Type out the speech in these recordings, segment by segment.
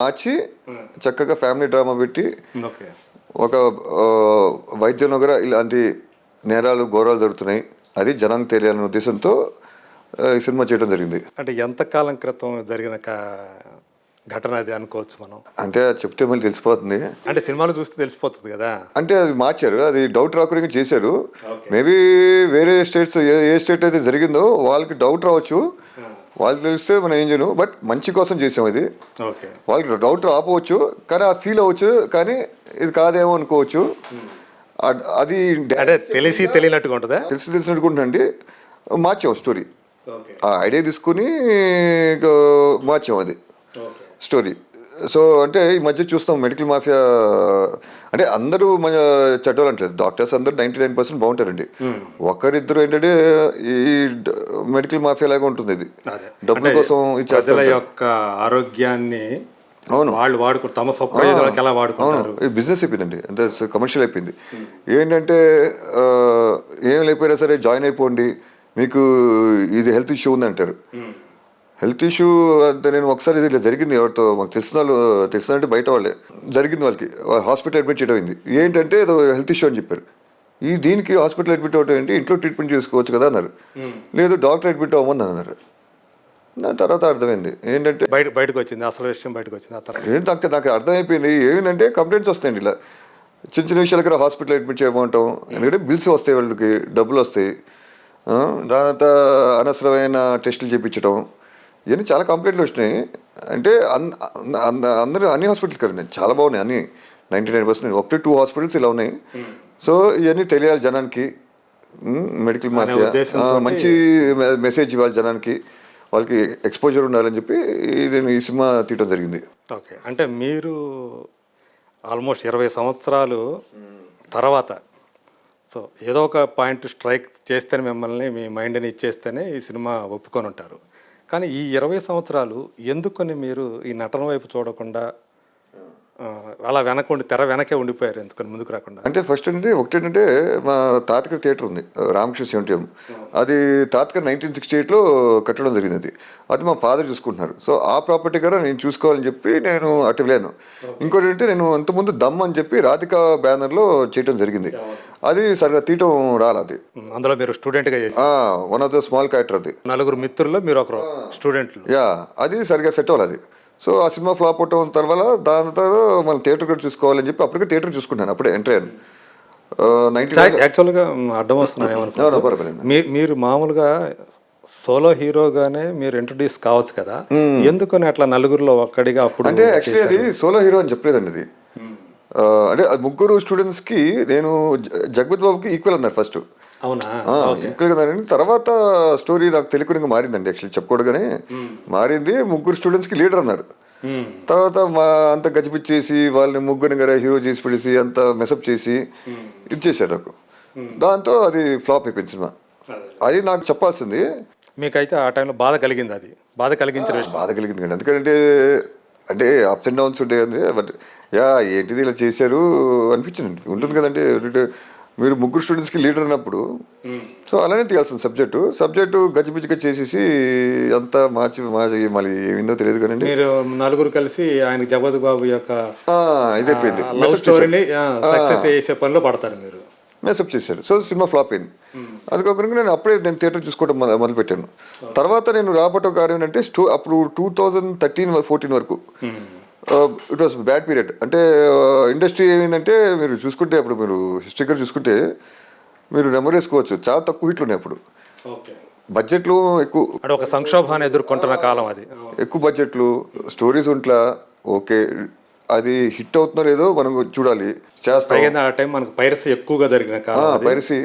మార్చి చక్కగా family drama పెట్టి okay. ఒక వైద్యం దగ్గర ఇలాంటి నేరాలు ఘోరాలు జరుగుతున్నాయి, అది జనానికి తెలియాలనే ఉద్దేశంతో ఈ సినిమా చేయడం జరిగింది. అంటే ఎంత కాలం క్రితం జరిగిన ఘటన అది అనుకోవచ్చు మనం? అంటే అది చెప్తే మళ్ళీ తెలిసిపోతుంది. అంటే సినిమాలు చూస్తే తెలిసిపోతుంది కదా. అంటే అది మార్చారు, అది డౌట్ రాకుండా చేశారు. ఓకే. మేబీ వేరే స్టేట్స్ ఏ స్టేట్ అయితే జరిగిందో వాళ్ళకి డౌట్ రావచ్చు, వాళ్ళకి తెలిస్తే మనం ఏం చేయను. బట్ మంచి కోసం చేసాం ఇది. ఓకే. వాళ్ళకి డౌట్ రాకపోవచ్చు కానీ ఆ ఫీల్ అవ్వచ్చు, కానీ ఇది కాదేమో అనుకోవచ్చు. అది అంటే తెలిసి తెలియనట్టుగా ఉంటుందా? తెలిసినట్టుకుంటుందండి. మార్చాం స్టోరీ, ఓకే. ఆ ఐడియా తీసుకుని మార్చాం అది ఓకే. స్టోరీ. సో అంటే ఈ మధ్య చూస్తాం మెడికల్ మాఫియా, అంటే అందరూ మన చెడ్డోళ్ళు అంటారు, డాక్టర్స్ అందరూ 99% బాగుంటారండి. ఒకరిద్దరు ఏంటంటే ఈ మెడికల్ మాఫియా లాగా ఉంటుంది ఇది, డబ్బుల కోసం ప్రజల యొక్క ఆరోగ్యాన్ని అవును వాళ్ళు వాడుకుంటారు, తమ స్వప్రయోజనాలకు ఎలా వాడుకుంటారు. ఈ బిజినెస్ అయిపోయిందండి, అంత కమర్షియల్ అయిపోయింది. ఏంటంటే ఏం లేకపోయినా సరే జాయిన్ అయిపోండి, మీకు ఇది హెల్త్ ఇష్యూ ఉంది అంటారు. హెల్త్ ఇష్యూ అంటే నేను ఒకసారి ఇది జరిగింది, ఎవరితో మాకు తెలిసినంటే బయట వాళ్ళే జరిగింది, వాళ్ళకి హాస్పిటల్ అడ్మిట్ చేయడం అయింది. ఏంటంటే ఏదో హెల్త్ ఇష్యూ అని చెప్పారు. దీనికి హాస్పిటల్ అడ్మిట్ అవ్వడం ఏంటి, ఇంట్లో ట్రీట్మెంట్ చేసుకోవచ్చు కదా అన్నారు. లేదు డాక్టర్ అడ్మిట్ అవ్వమని అన్నారు. దాని తర్వాత అర్థమైంది ఏంటంటే బయటకు వచ్చింది అసలు విషయం, బయటకు వచ్చింది. ఆ తర్వాత ఏంటి నాకు అర్థమైపోయింది ఏమిటంటే కంప్లైంట్స్ వస్తాయండి ఇలా చిన్న చిన్న విషయాలకి హాస్పిటల్ అడ్మిట్ చేయమంటాం. ఎందుకంటే బిల్స్ వస్తాయి, వాళ్ళకి డబ్బులు వస్తాయి. దాని తర్వాత అనవసరమైన టెస్టులు చేయించడం, ఇవన్నీ చాలా కంప్లైంట్లు వచ్చినాయి. అంటే అందరూ అన్ని హాస్పిటల్స్ కదండి చాలా బాగున్నాయి, అన్ని 99%, 1-2 హాస్పిటల్స్ ఇలా ఉన్నాయి. సో ఇవన్నీ తెలియాలి జనానికి, మెడికల్ మాఫియా మంచి మెసేజ్ ఇవ్వాలి జనానికి, వాళ్ళకి ఎక్స్పోజర్ ఉండాలని చెప్పి నేను ఈ సినిమా తీయడం జరిగింది. ఓకే. అంటే మీరు ఆల్మోస్ట్ 20 సంవత్సరాలు తర్వాత సో ఏదో ఒక పాయింట్ స్ట్రైక్ చేస్తేనే మిమ్మల్ని మీ మైండ్ని ఇచ్చేస్తేనే ఈ సినిమా ఒప్పుకొని ఉంటారు. కానీ ఈ 20 సంవత్సరాలు ఎందుకని మీరు ఈ నటన వైపు చూడకుండా అలా తెర వెనకే ఉండిపోయారు, ఎందుకని ముందుకు రాకుండా? అంటే ఫస్ట్ అంటే ఒకటేంటంటే మా తాతగారి థియేటర్ ఉంది రామకృష్ణ సెంటియం, అది తాతగారు 1968లో కట్టడం జరిగింది. అది మా ఫాదర్ చూసుకుంటున్నారు. సో ఆ ప్రాపర్టీ కూడా నేను చూసుకోవాలని చెప్పి నేను అటు వెళ్ళాను. ఇంకోటి ఏంటంటే నేను అంతకుముందు దమ్ అని చెప్పి రాధికా బ్యానర్లో చేయడం జరిగింది, అది సరిగా తీయటం రాలేదు. అందులో మీరు స్టూడెంట్గా చేసి one of the small character, అది 4 మిత్రుల్లో మీరు ఒకరు స్టూడెంట్లు. అది సరిగా సెట్ అవ్వాలి. సో ఆ సినిమా ఫ్లాప్ అవటం తర్వాత దాని తర్వాత మనం థియేటర్ కూడా చూసుకోవాలని చెప్పి అప్పటికే థియేటర్ చూసుకుంటాను, అప్పుడే ఎంటర్ అయ్యాను. యాక్చువల్గా అడ్డం వస్తున్నాను ఏమనుకో, మీరు మామూలుగా సోలో హీరోగానే మీరు ఇంట్రొడ్యూస్ కావచ్చు కదా, ఎందుకని అట్లా నలుగురిలో ఒక్కడిగా అప్పుడు? అంటే యాక్చువల్లీ అది సోలో హీరో అని చెప్పలేదండి అది. అంటే ముగ్గురు స్టూడెంట్స్కి నేను జగపతి బాబుకి ఈక్వల్ అన్నారు ఫస్ట్. అవునా? ఈక్వల్ కదా. తర్వాత స్టోరీ నాకు తెలియకుండా మారిందండి, యాక్చువల్లీ చెప్పుకోవడగానే మారింది. ముగ్గురు స్టూడెంట్స్కి లీడర్ అన్నారు. తర్వాత అంత గజిపిచ్చేసి వాళ్ళని ముగ్గురిని గారు హీరో చేసి పెడిసి అంత మెసప్ చేసి ఇది చేశారు నాకు. దాంతో అది ఫ్లాప్ అయిపోయింది సినిమా. అది నాకు చెప్పాల్సింది. మీకైతే ఆ టైంలో బాధ కలిగింది, అది బాధ కలిగించిన బాధ కలిగింది కండి. ఎందుకంటే అంటే అప్స్ అండ్ డౌన్స్ ఉంటాయండి. బట్ ఏంటిది ఇలా చేశారు అనిపించింది, ఉంటుంది కదండి. మీరు ముగ్గురు స్టూడెంట్స్కి లీడర్ అన్నప్పుడు సో అలానే తీయాల్సింది సబ్జెక్టు గజిబిజిగా చేసేసి అంతా మార్చి మళ్ళీ ఏమిందో తెలియదు కానీ మీరు 4 కలిసి ఆయన జగపతి బాబు యొక్క ఇది అయిపోయింది, లవ్ స్టోరీని సక్సెస్ చేసే పనిలో పడతారు మీరు, మెసప్ చేశారు. సో సినిమా ఫ్లాప్ అయింది. అది కాకుండా నేను థియేటర్ చూసుకోవడం మొదలుపెట్టాను. తర్వాత నేను రాబట్టో కార్యం ఏంటంటే అప్పుడు 2013-14 వరకు ఇట్ వాస్ బ్యాడ్ పీరియడ్. అంటే ఇండస్ట్రీ ఏమైందంటే మీరు చూసుకుంటే అప్పుడు మీరు హిస్టరీ చూసుకుంటే మీరు నెంబర్ వేసుకోవచ్చు, చాలా తక్కువ హిట్లు ఉన్నాయి అప్పుడు. బడ్జెట్లు ఎక్కువ, ఒక సంక్షోభాన్ని ఎదుర్కొంటున్న కాలం అది. ఎక్కువ బడ్జెట్లు, స్టోరీస్ ఉంట్లా. ఓకే అది హిట్ అవుతుందో లేదో మనం చూడాలి, చేస్తాం. ఆ టైం మనకు పైరసీ ఎక్కువగా జరిగిన కాలం, పైరసీ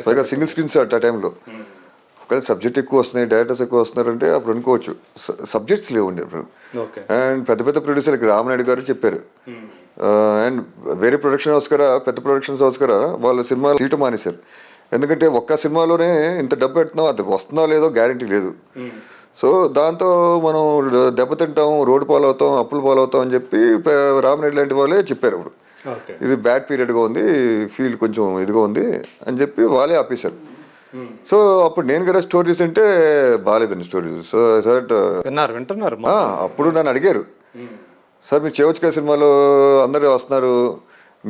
పైగా సింగిల్ స్క్రీన్స్ ఆ టైంలో. ఒకవేళ సబ్జెక్ట్ ఎక్కువ వస్తున్నాయి, డైరెక్టర్స్ ఎక్కువ వస్తున్నారంటే అప్పుడు అనుకోవచ్చు. సబ్జెక్ట్స్ లేవండి అప్పుడు. అండ్ పెద్ద పెద్ద ప్రొడ్యూసర్కి రామనాయుడు గారు చెప్పారు. అండ్ వేరే ప్రొడక్షన్ హౌస్ కదా, పెద్ద ప్రొడక్షన్స్ హౌస్ కదా, వాళ్ళు సినిమాలు తీయటం మానేశారు. ఎందుకంటే ఒక్క సినిమాలోనే ఇంత డబ్బు పెడుతున్నాం, అది వస్తుందో లేదో గ్యారంటీ లేదు. సో దాంతో మనం దెబ్బతింటాం, రోడ్డు పాలవుతాం, అప్పులు పాలవుతాం అని చెప్పి రామనాయుడు లాంటి వాళ్ళే చెప్పారు. అప్పుడు ఇది బ్యాడ్ పీరియడ్గా ఉంది, ఫీల్డ్ కొంచెం ఇదిగా ఉంది అని చెప్పి వాళ్ళే ఆపేశారు. సో అప్పుడు నేను కదా స్టోరీస్ అంటే బాగాలేదండి స్టోరీస్. సో వింటున్నారు. అప్పుడు నన్ను అడిగారు, సార్ మీరు చేయవచ్చు కదా సినిమాలో, అందరూ వస్తున్నారు,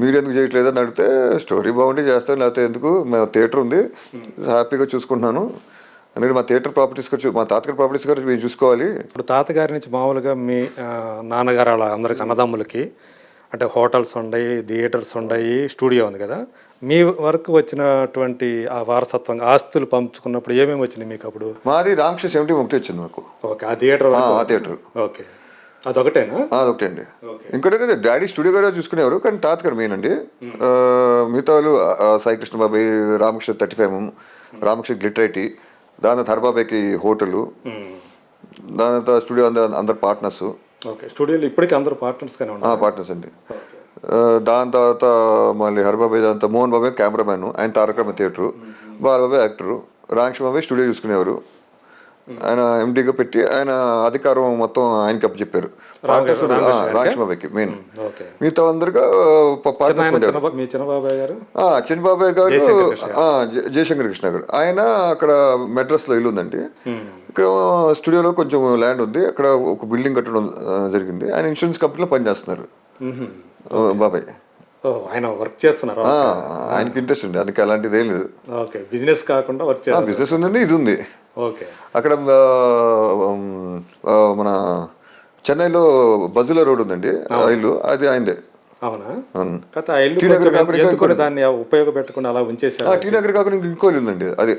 మీరు ఎందుకు చేయట్లేదు అని అడిగితే స్టోరీ బాగుంటే చేస్తాను, లేకపోతే ఎందుకు, మా థియేటర్ ఉంది హ్యాపీగా చూసుకుంటున్నాను, అందుకని మా థియేటర్ ప్రాపర్టీస్ గురించి, మా తాతగారి ప్రాపర్టీస్ గురించి మీరు చూసుకోవాలి. ఇప్పుడు తాతగారి నుంచి మామూలుగా మీ నాన్నగారు అలా అందరికి అన్నదమ్ములకి అంటే హోటల్స్ ఉన్నాయి, థియేటర్స్ ఉన్నాయి, స్టూడియో ఉంది కదా, మీ వరకు వచ్చినటువంటి ఆ వారసత్వంగా ఆస్తులు పంచుకున్నప్పుడు ఏమేమి వచ్చినాయి మీకు అప్పుడు? మాది రామకృష్ణ 71 వచ్చింది మాకు. ఓకే, ఆ థియేటర్ ఆ థియేటర్ ఓకే, అదొకటేనా? అదొకటి అండి. ఇంకోటి డాడీ స్టూడియో గారు చూసుకునేవారు, కానీ తాతగారు మెయిన్ అండి. మిగతా వాళ్ళు సాయికృష్ణ బాబాయ్, రామకృష్ణ 35, రామకృష్ణ గ్లిటర్ ఐటీ, దాని తర్వాత హరబాబాయ్కి హోటలు, దాని తర్వాత స్టూడియో అందరు పార్ట్నర్స్. ఓకే, స్టూడియోలో ఇప్పటికీ అందరూ పార్ట్నర్స్గానే ఉన్నారు. పార్ట్నర్స్ అండి. దాని తర్వాత మళ్ళీ హరబాబాయ్, దాని తర్వాత మోహన్ బాబాయ్ కెమెరామ్యాన్, ఆయన తారకరామ థియేటరు, బాలబాబాయ్ యాక్టరు, రామకృష్ణ బాబాయ్ స్టూడియో చూసుకునేవారు. ఆయన ఎండీగా పెట్టి ఆయన అధికారం మొత్తం ఆయనకి అప్పచెప్పారు. రామకృష్ణ బాబాయ్కి మెయిన్, మిగతా అందరిగా పార్ట్నర్స్ ఉండేవారు. మీ చిన్నబాబాయ్ గారు, చిన్నబాబాయ్ గారు జయశంకర్ కృష్ణ గారు, ఆయన అక్కడ మెడ్రాస్లో ఇల్లు ఉందండి. ఇక్కడ స్టూడియోలో కొంచెం ల్యాండ్ ఉంది, అక్కడ ఒక బిల్డింగ్ కట్టడం జరిగింది. ఆయన ఇన్సూరెన్స్ కంపెనీలో పనిచేస్తున్నారు బాబాయ్. ఆయన వర్క్ చేస్తున్నారు, ఆయనకి ఇంట్రెస్ట్ ఉంది, ఆయనకి అలాంటిది ఏం లేదు. బిజినెస్ కాకుండా వర్క్ చేస్తారు. బిజినెస్ ఉందండి, ఇది ఉంది. ఓకే, అక్కడ మన చెన్నైలో బజులా రోడ్ ఉందండి, ఆ ఇల్లు అది ఆయనదే. అవునా? టీ నగర్ కాకుండా దాన్ని ఉపయోగపెట్టకుండా అలా ఉంచేసారు. టీ నగర్ కాకుండా ఇంకో ఇల్లు ఉందండి, అది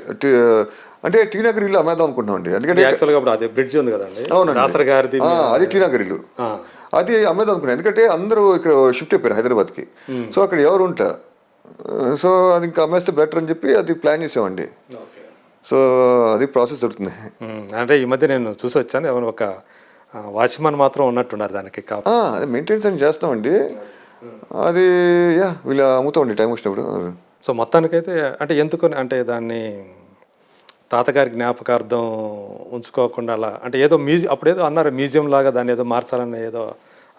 అంటే టీ నగర్ ఇల్లు అమ్మేద్దాం అనుకుంటున్నాం అండి, ఎందుకంటే యాక్చువల్గా ఇప్పుడు అదే బ్రిడ్జ్ ఉంది కదండి. అవునండి, గారిది అది టీ నగర్ ఇల్లు, అది అమ్మేద్దాం అనుకున్నాను. ఎందుకంటే అందరూ ఇక్కడ షిఫ్ట్ అయిపోయారు హైదరాబాద్కి, సో అక్కడ ఎవరు ఉంటా, సో అది ఇంకా అమ్మేస్తే బెటర్ అని చెప్పి అది ప్లాన్ చేసామండి. సో అది ప్రాసెస్ జరుగుతుంది. అంటే ఈ మధ్య నేను చూసి వచ్చాను, ఎవరు ఒక వాచ్మెన్ మాత్రం ఉన్నట్టున్నారు దానికి. అది మెయింటెనెన్స్ అని చేస్తామండి, అది వీళ్ళు అమ్ముతామండి టైం వచ్చినప్పుడు. సో మొత్తానికైతే అంటే ఎందుకని అంటే దాన్ని తాతగారి జ్ఞాపకార్థం ఉంచుకోకుండా అలా అంటే ఏదో అప్పుడు ఏదో అన్నారు మ్యూజియం లాగా దాన్ని ఏదో మార్చాలని ఏదో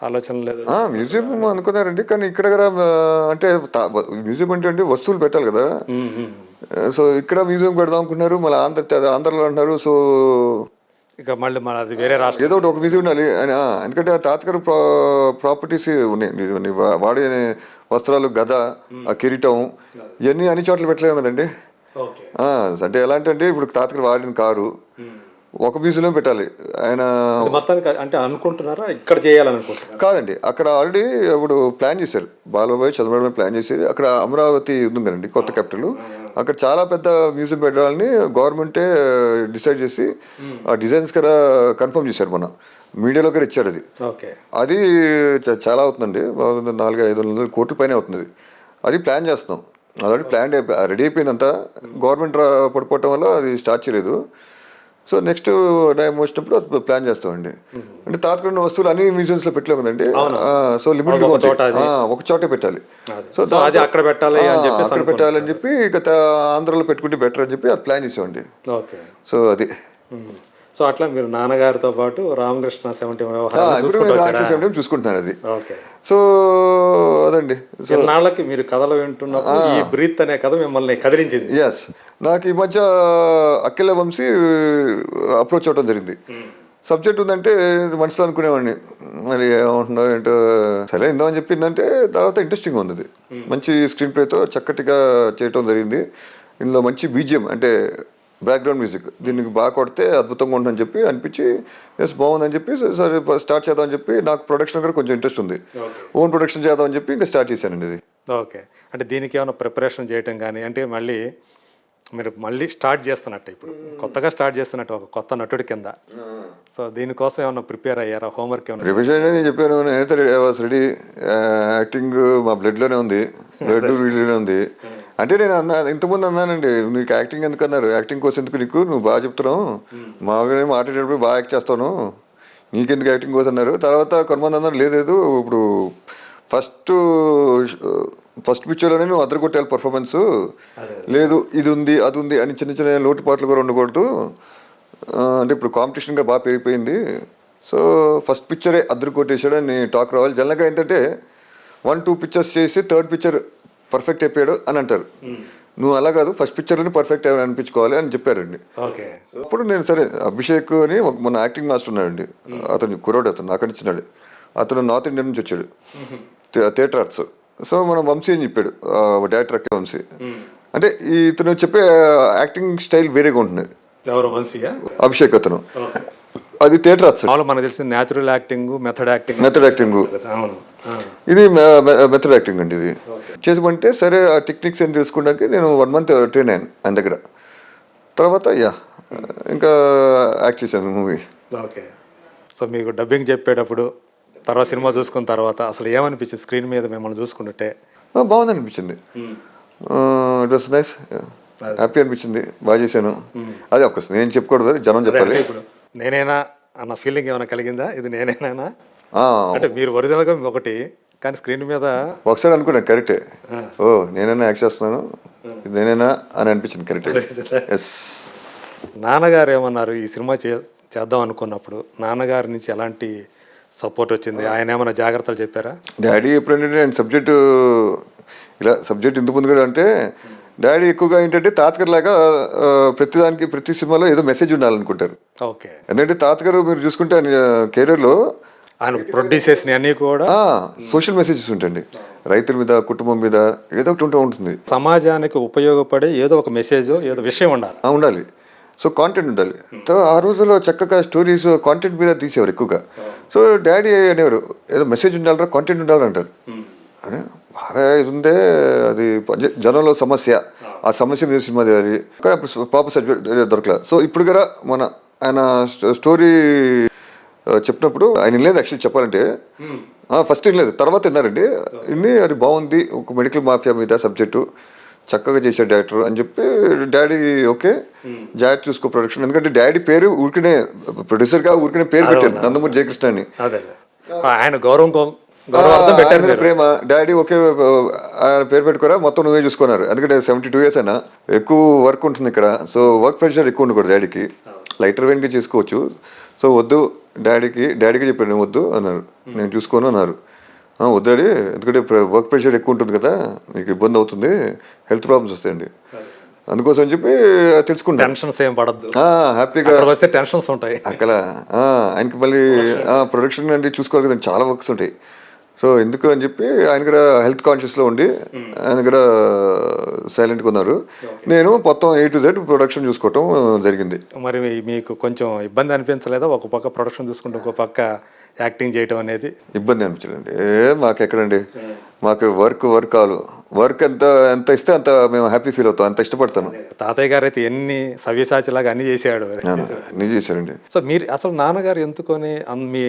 ఆలోచన లేదు. మ్యూజియం అనుకున్నారండి, కానీ ఇక్కడ అంటే మ్యూజియం అంటే వస్తువులు పెట్టాలి కదా, సో ఇక్కడ మ్యూజియం పెడదాం అనుకున్నారు, మళ్ళీ ఆంధ్రలో అంటున్నారు. సో ఇక మళ్ళీ మన అది వేరే రాష్ట్రం ఏదో ఒకటి ఒక మ్యూజియం ఉండాలి అని, ఎందుకంటే తాతగారు ప్రాపర్టీస్ ఉన్నాయి, వాడే వస్త్రాలు, గద, ఆ కిరీటం, ఇవన్నీ అన్ని చోట్ల పెట్టలేము కదండి. అంటే ఎలాంటి అంటే ఇప్పుడు తాతగారు వాడిన కారు ఒక మ్యూజియంలో పెట్టాలి ఆయన మొత్తానికి అంటే అనుకుంటున్నారా ఇక్కడ చేయాలనుకుంటున్నారు? కాదండి, అక్కడ ఆల్రెడీ ఇప్పుడు ప్లాన్ చేశారు, బాలబాబాయ్ చంద్రబాబు ప్లాన్ చేశారు. అక్కడ అమరావతి ఉంది కదండి కొత్త క్యాపిటల్, అక్కడ చాలా పెద్ద మ్యూజియం పెట్టాలని గవర్నమెంటే డిసైడ్ చేసి ఆ డిజైన్స్ కూడా కన్ఫర్మ్ చేశారు, మొన్న మీడియాలో కూడా ఇచ్చారు. అది చాలా అవుతుందండి, 400-500 కోట్ల పైన అవుతుంది. అది ప్లాన్ చేస్తున్నాం, ఆల్రెడీ ప్లాన్ రెడీ అయిపోయిందంతా, గవర్నమెంట్ పడిపోవటం వల్ల అది స్టార్ట్ చేయలేదు. సో నెక్స్ట్ టైం వచ్చినప్పుడు అది ప్లాన్ చేస్తామండి. అంటే తాతకున్న వస్తువులు అన్ని మ్యూజియంస్ లో పెట్టలేము కదండి, సో లిమిటెడ్ ఒక చోటే పెట్టాలి. సో అక్కడ పెట్టాలని చెప్పి ఇక ఆంధ్రలో పెట్టుకుంటే బెటర్ అని చెప్పి అది ప్లాన్ చేసామండి. సో అది సో అట్లా మీరు నాన్నగారితో పాటు రామకృష్ణ 70 చూసుకుంటున్నాను అది. సో అదండి, నాళ్ళకి మీరు కథలు వింటున్నప్పుడు ఈ బ్రీత్ అనే కథ మిమ్మల్ని కదిలించింది. ఎస్, నాకు ఈ మధ్య అఖిల వంశీ అప్రోచ్ అవడం జరిగింది. సబ్జెక్ట్ ఉందంటే మనసులో అనుకునేవాడిని, మరి ఏమంటుందో ఏంటో సరే ఇందామని చెప్పిందంటే, తర్వాత ఇంట్రెస్టింగ్ ఉంది, మంచి స్క్రీన్ ప్లేతో చక్కటిగా చేయటం జరిగింది. ఇందులో మంచి బీజిఎం అంటే బ్యాక్గ్రౌండ్ మ్యూజిక్, దీనికి బాగా కొడితే అద్భుతంగా ఉంటుందని చెప్పి అనిపించి ఎస్ బాగుందని చెప్పి సరే స్టార్ట్ చేద్దామని చెప్పి, నాకు ప్రొడక్షన్ కూడా కొంచెం ఇంట్రెస్ట్ ఉంది, ఓన్ ప్రొడక్షన్ చేద్దామని చెప్పి ఇంకా స్టార్ట్ చేశానండి ఇది. ఓకే, అంటే దీనికి ఏమైనా ప్రిపరేషన్ చేయటం కానీ, అంటే మీరు మళ్ళీ స్టార్ట్ చేస్తున్నట్టు, ఇప్పుడు కొత్తగా స్టార్ట్ చేస్తున్నట్టు ఒక కొత్త నటుడి కింద, సో దీనికోసం ఏమైనా ప్రిపేర్ అయ్యారా? హోంవర్క్ ఏమైనా? ప్రిపరేషన్ అని చెప్పాను, నేనైతే రెడీ, యాక్టింగ్ మా బ్లడ్లోనే ఉంది, బ్లడ్ వీడియోనే ఉంది. అంటే నేను ఇంతకుముందు అన్నానండి, నీకు యాక్టింగ్ ఎందుకు అన్నారు, యాక్టింగ్ కోసం ఎందుకు, నీకు నువ్వు బాగా చెప్తున్నావు, మామూలుగా మాట్లాడేటప్పుడు బాగా యాక్ట్ చేస్తాను, నీకెందుకు యాక్టింగ్ కోసం అన్నారు. తర్వాత కొంతమంది అన్నారు లేదు ఇప్పుడు ఫస్ట్ పిక్చర్లోనే నువ్వు అదరగొట్టాలి పర్ఫార్మెన్స్, లేదు ఇది ఉంది అది ఉంది అని చిన్న చిన్న లోటుపాట్లు కూడా ఉండకూడదు, అంటే ఇప్పుడు కాంపిటీషన్గా బాగా పెరిగిపోయింది, సో ఫస్ట్ పిక్చరే అదరగొట్టేసాడు అని టాక్ రావాలి. జనరల్గా ఏంటంటే 1-2 పిక్చర్స్ చేసి థర్డ్ పిక్చర్ పర్ఫెక్ట్ అయిపోయాడు అని అంటారు, నువ్వు అలా కాదు, ఫస్ట్ పిక్చర్లోనే పర్ఫెక్ట్ అనిపించుకోవాలి అని చెప్పారండి. అప్పుడు నేను సరే అభిషేక్ అని మొన్న యాక్టింగ్ మాస్టర్ ఉన్నాడండి, అతను కుర్రాడు, అతను నాకు నచ్చినాడు, అతను నార్త్ ఇండియా నుంచి వచ్చాడు, థియేటర్ ఆర్ట్స్. సో మనం వంశీ అని చెప్పాడు, డైరెక్టర్ అక్కే వంశీ. అంటే ఇతను చెప్పే యాక్టింగ్ స్టైల్ వేరేగా ఉంటుంది. ఎవరు వంశీయా? అభిషేక్ అతను, అది థియేటర్ ఆర్ట్స్. మామూలుగా మనకు తెలిసిన న్యాచురల్ యాక్టింగ్, మెథడ్ యాక్టింగ్. అవును. ఇది మెథడ్ యాక్టింగ్ అండి. ఇది చేసామంటే సరే, ఆ టెక్నిక్స్ ఏం తెలుసుకోవడానికి నేను 1 month ట్రైన్ అయ్యాను ఆయన దగ్గర. తర్వాత ఇంకా యాక్ట్ చేశాను మూవీ. ఓకే. సో మీకు డబ్బింగ్ చెప్పేటప్పుడు తర్వాత సినిమా చూసుకున్న తర్వాత అసలు ఏమనిపించింది స్క్రీన్ మీద మిమ్మల్ని చూసుకుంటే? బాగుంది అనిపించింది. ఇట్ వాస్ నైస్, హ్యాపీ అనిపించింది, బాగా చేశాను. అది ఒక్కసారి నేను చెప్పకూడదు, అది జనం చెప్పాలి. ఇప్పుడు నేనేనా అన్న ఫీలింగ్ ఏమైనా కలిగిందా? ఇది నేనేనా అంటే మీరు ఒరిజినల్గా ఒకటి, కానీ స్క్రీన్ మీద ఒకసారి అనుకున్నాను కరెక్టే, ఓ నేనైనా యాక్ట్ చేస్తున్నాను, ఇది నేనైనా అని అనిపించింది. కరెక్టే. ఎస్. నాన్నగారు ఏమన్నారు ఈ సినిమా చేద్దాం అనుకున్నప్పుడు? నాన్నగారి నుంచి ఎలాంటి సపోర్ట్ వచ్చింది? ఆయన ఏమైనా జాగ్రత్తలు చెప్పారా? డాడీ ఎప్పుడంటే నేను సబ్జెక్టు ఇలా సబ్జెక్ట్ ఇంత ముందుగా అంటే డాడీ ఎక్కువగా ఏంటంటే తాతగారు లాగా ప్రతిదానికి ప్రతి సినిమాలో ఏదో మెసేజ్ ఉండాలనుకుంటారు. ఓకే. ఎందుకంటే తాతగారు మీరు చూసుకుంటే ఆయన కెరీర్లో ఆయన ప్రొడ్యూస్ చేసిన అన్నీ కూడా సోషల్ మెసేజెస్ ఉంటాయండి, రైతుల మీద, కుటుంబం మీద ఏదో ఒకటి ఉంటుంది. సమాజానికి ఉపయోగపడే ఏదో ఒక మెసేజ్, ఏదో విషయం ఉండాలి. సో కాంటెంట్ ఉండాలి. సో ఆ రోజుల్లో చక్కగా స్టోరీస్ కాంటెంట్ మీద తీసేవారు ఎక్కువగా. సో డాడీ అనేవారు ఏదో మెసేజ్ ఉండాలరా, కాంటెంట్ ఉండాలంటారు. అదే బాగా ఇది ఉందే, అది జనంలో సమస్య, ఆ సమస్య మీద సినిమా తీయాలి. కానీ అప్పుడు పాప సర్టిఫికేట్ దొరకలేదు. సో ఇప్పుడు కదా ఆయన స్టోరీ చెప్పినప్పుడు ఆయన లేదు యాక్చువల్లీ చెప్పాలంటే, ఫస్ట్ వినలేదు, తర్వాత విన్నారండి. అది బాగుంది, ఒక మెడికల్ మాఫియా మీద సబ్జెక్టు చక్కగా చేశాడు డైరెక్టర్ అని చెప్పి డాడీ ఓకే జాగ్రత్త చూసుకో ప్రొడక్షన్. ఎందుకంటే డాడీ పేరు ఊరికనే ప్రొడ్యూసర్గా ఊరికనే పేరు పెట్టారు, నందమూరి జయకృష్ణ అని. ఆయన గౌరవం ప్రేమ. డాడీ ఓకే ఆయన పేరు పెట్టుకోరా, మొత్తం నువ్వే చూసుకున్నారు. ఎందుకంటే 72 years అయినా ఎక్కువ వర్క్ ఉంటుంది ఇక్కడ. సో వర్క్ ప్రెషర్ ఎక్కువ ఉండకూడదు డాడీకి, లైటర్ వెయిన్గా చేసుకోవచ్చు. సో వద్దు డాడీకి చెప్పాను, నేను వద్దు అన్నారు, నేను చూసుకోను అన్నారు. వద్దాడి, ఎందుకంటే వర్క్ ప్రెషర్ ఎక్కువ ఉంటుంది కదా, మీకు ఇబ్బంది అవుతుంది, హెల్త్ ప్రాబ్లమ్స్ వస్తాయండి, అందుకోసం అని చెప్పి తెలుసుకుంటాను. టెన్షన్స్ ఏం పడద్దు, హ్యాపీగా వస్తే టెన్షన్స్ ఉంటాయి అక్కడ. ఆయనకి మళ్ళీ ప్రొడక్షన్ అంటే చూసుకోవాలి కదండి, చాలా వర్క్స్ ఉంటాయి. సో ఎందుకు అని చెప్పి ఆయన కూడా హెల్త్ కాన్షియస్లో ఉండి ఆయన కూడా సైలెంట్గా ఉన్నారు. నేను మొత్తం A to Z ప్రొడక్షన్ చూసుకోవటం జరిగింది. మరి మీకు కొంచెం ఇబ్బంది అనిపించలేదా? ఒక పక్క ప్రొడక్షన్ చూసుకుంటే ఒక పక్క యాక్టింగ్ చేయటం అనేది? ఇబ్బంది అనిపించలేండి, మాకు ఎక్కడండి, మాకు వర్క్ కావాలి. వర్క్ ఎంత ఇస్తే అంత మేము హ్యాపీ ఫీల్ అవుతాం, అంత ఇష్టపడతాను. తాతయ్య గారు అయితే ఎన్ని సవ్యసాచిలాగా అన్ని చేశాడు, అన్నీ చేశారండి. సో మీరు అసలు నాన్నగారు ఎందుకొని మీ